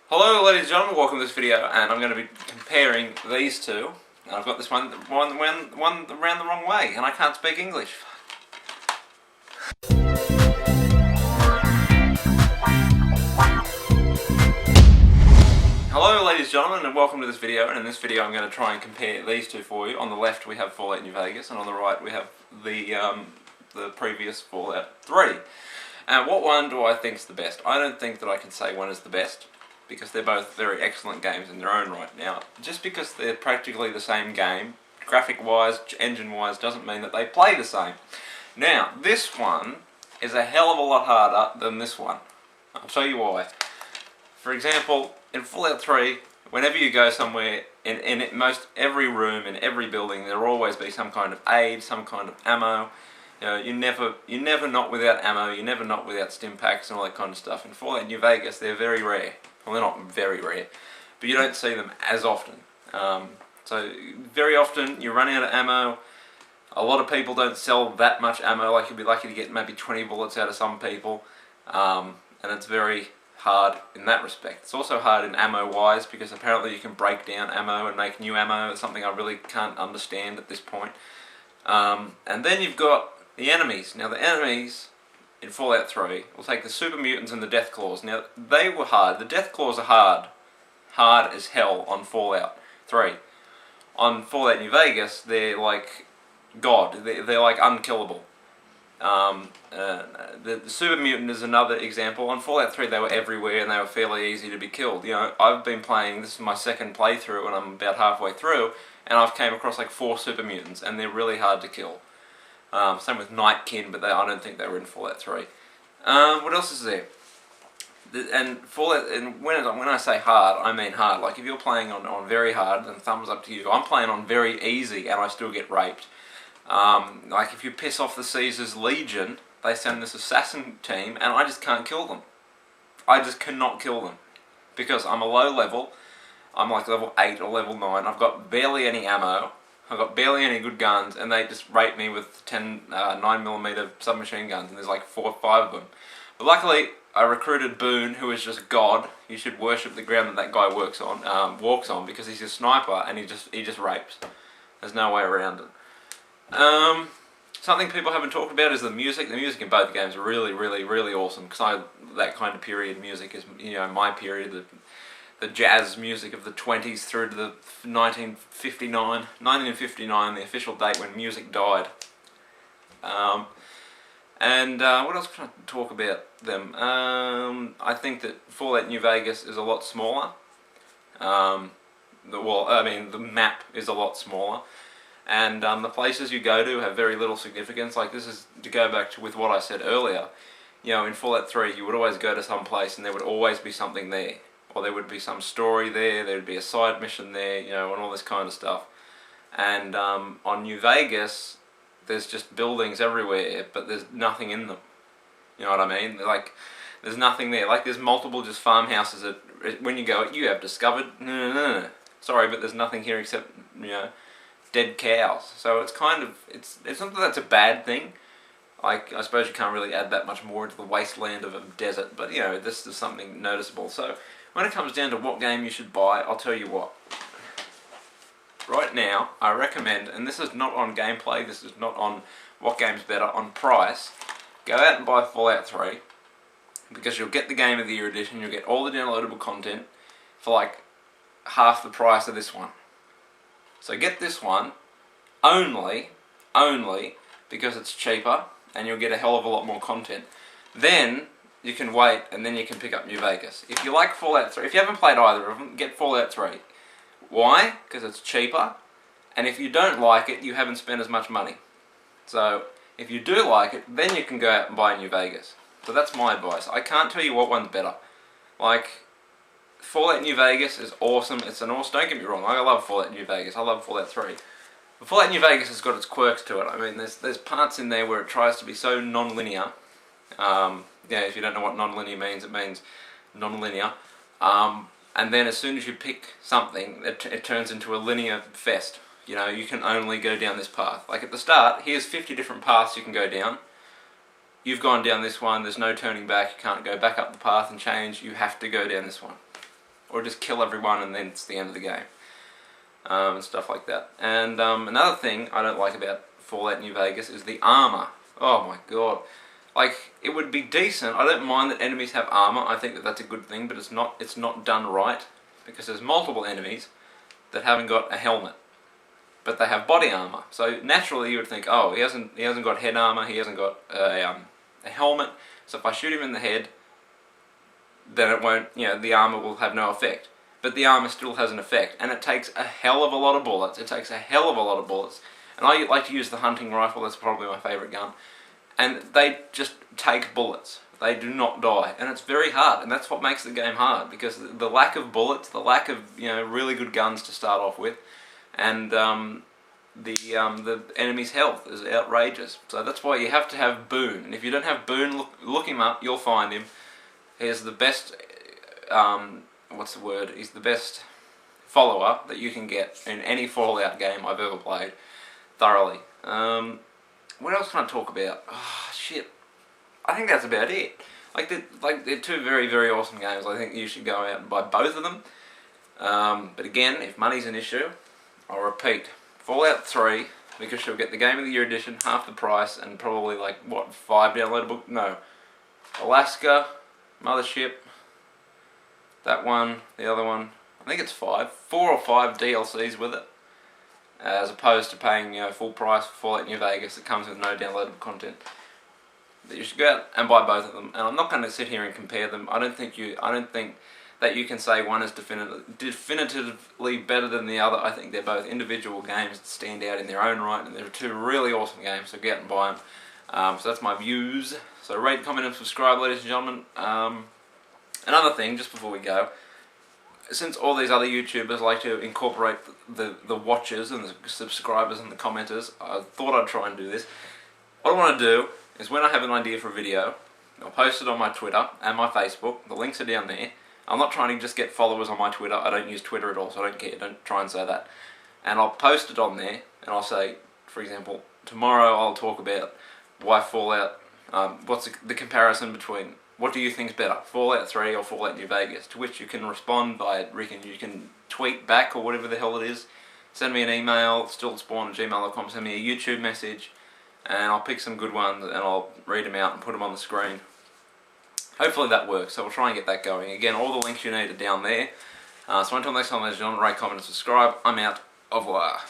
Hello ladies and gentlemen, welcome to this video, and I'm going to be comparing these two. And I've got this one ran the wrong way, and I can't speak English. Hello ladies and gentlemen, and welcome to this video. And in this video I'm going to try and compare these two for you. On the left we have Fallout New Vegas, and on the right we have the previous Fallout 3. And what one do I think is the best? I don't think that I can say one is the best, because they're both very excellent games in their own right. Now, just because they're practically the same game, graphic-wise, engine-wise, doesn't mean that they play the same. Now, this one is a hell of a lot harder than this one. I'll show you why. For example, in Fallout 3, whenever you go somewhere, in most every room, in every building, there will always be some kind of aid, some kind of ammo. You know, you're never not without ammo, you're never not without stim packs and all that kind of stuff. In Fallout New Vegas, they're very rare. Well, they're not very rare, but you don't see them as often. So very often you run out of ammo. A lot of people don't sell that much ammo. Like, you'll be lucky to get maybe 20 bullets out of some people, and it's very hard in that respect. It's also hard in ammo-wise, because apparently you can break down ammo and make new ammo. It's something I really can't understand at this point. And then you've got the enemies. Now the enemies in Fallout 3, we'll take the Super Mutants and the Deathclaws. Now, they were hard. The Deathclaws are hard as hell on Fallout 3. On Fallout New Vegas, they're like God. They're like unkillable. The Super Mutant is another example. On Fallout 3, they were everywhere and they were fairly easy to be killed. You know, I've been playing, this is my second playthrough, and I'm about halfway through, and I've came across like 4 Super Mutants, and they're really hard to kill. Same with Nightkin, but I don't think they were in Fallout 3. What else is there? And Fallout, and when I say hard, I mean hard. Like, if you're playing on very hard, then thumbs up to you. I'm playing on very easy, and I still get raped. Like, if you piss off the Caesar's Legion, they send this assassin team, and I just can't kill them. I just cannot kill them, because I'm a low level. I'm like level 8 or level 9. I've got barely any ammo. I've got barely any good guns, and they just rape me with 9mm submachine guns, and there's like 4 or 5 of them. But luckily, I recruited Boone, who is just God. You should worship the ground that guy walks on, because he's a sniper, and he just rapes. There's no way around it. Something people haven't talked about is the music. The music in both games are really, really, really awesome, because that kind of period music is, you know, my period. The jazz music of the 20s through to the 1959, the official date when music died. What else can I talk about them? I think that Fallout New Vegas is a lot smaller. The map is a lot smaller, and the places you go to have very little significance. Like, this is to go back to with what I said earlier. You know, in Fallout 3, you would always go to some place, and there would always be something there. Or there would be some story there would be a side mission there, you know, and all this kind of stuff. And on New Vegas, there's just buildings everywhere, but there's nothing in them. You know what I mean? Like, there's nothing there. Like, there's multiple just farmhouses that, when you go, you have discovered, no. Sorry, but there's nothing here except, you know, dead cows. So it's kind of, it's not that that's a bad thing. Like, I suppose you can't really add that much more into the wasteland of a desert, but, you know, this is something noticeable. So when it comes down to what game you should buy, I'll tell you what. Right now, I recommend, and this is not on gameplay, this is not on what game's better, on price, go out and buy Fallout 3, because you'll get the Game of the Year edition, you'll get all the downloadable content for like half the price of this one. So get this one only because it's cheaper, and you'll get a hell of a lot more content. Then you can wait, and then you can pick up New Vegas. If you like Fallout 3, if you haven't played either of them, get Fallout 3. Why? Because it's cheaper, and if you don't like it, you haven't spent as much money. So, if you do like it, then you can go out and buy New Vegas. So that's my advice. I can't tell you what one's better. Like, Fallout New Vegas is awesome. It's an awesome, don't get me wrong, I love Fallout New Vegas. I love Fallout 3. But Fallout New Vegas has got its quirks to it. I mean, there's parts in there where it tries to be so non-linear. Yeah, if you don't know what non-linear means, it means non-linear. And then as soon as you pick something, it turns into a linear fest. You know, you can only go down this path. Like, at the start, here's 50 different paths you can go down. You've gone down this one, there's no turning back, you can't go back up the path and change, you have to go down this one. or just kill everyone and then it's the end of the game, and stuff like that. And another thing I don't like about Fallout New Vegas is the armor. Oh my god. Like, it would be decent. I don't mind that enemies have armor. I think that that's a good thing, but it's not done right, because there's multiple enemies that haven't got a helmet, but they have body armor. So naturally you would think, oh, he hasn't got head armor, he hasn't got a helmet. So if I shoot him in the head, then it won't, the armor will have no effect. But the armor still has an effect, and it takes a hell of a lot of bullets. It takes a hell of a lot of bullets. And I like to use the hunting rifle. That's probably my favourite gun. And they just take bullets. They do not die, and it's very hard. And that's what makes the game hard, because the lack of bullets, the lack of really good guns to start off with, and the enemy's health is outrageous. So that's why you have to have Boone. And if you don't have Boone, look him up. You'll find him. He's the best. He's the best follower that you can get in any Fallout game I've ever played thoroughly. What else can I talk about? Oh, shit. I think that's about it. They're two very, very awesome games. I think you should go out and buy both of them. But again, if money's an issue, I'll repeat, Fallout 3, because you'll get the Game of the Year edition, half the price, and probably 5 downloadable... No. Alaska, Mothership, that one, the other one, I think it's 4 or 5 DLCs with it, as opposed to paying full price for Fallout New Vegas that comes with no downloadable content. That you should go out and buy both of them, and I'm not going to sit here and compare them. I don't think that you can say one is definitively better than the other. I think they're both individual games that stand out in their own right, and they're two really awesome games, so get out and buy them. So that's my views. So rate, comment and subscribe, ladies and gentlemen. Another thing, just before we go, since all these other YouTubers like to incorporate the watchers and the subscribers and the commenters, I thought I'd try and do this. What I want to do is, when I have an idea for a video, I'll post it on my Twitter and my Facebook. The links are down there. I'm not trying to just get followers on my Twitter. I don't use Twitter at all, so I don't care. Don't try and say that. And I'll post it on there, and I'll say, for example, tomorrow I'll talk about why Fallout, what's the comparison between, what do you think is better, Fallout 3 or Fallout New Vegas? To which you can respond by, you can tweet back or whatever the hell it is. Send me an email, stiltspawn@gmail.com, send me a YouTube message, and I'll pick some good ones and I'll read them out and put them on the screen. Hopefully that works, so we'll try and get that going. Again, all the links you need are down there. So until next time, ladies and gentlemen, rate, comment and subscribe. I'm out. Au revoir.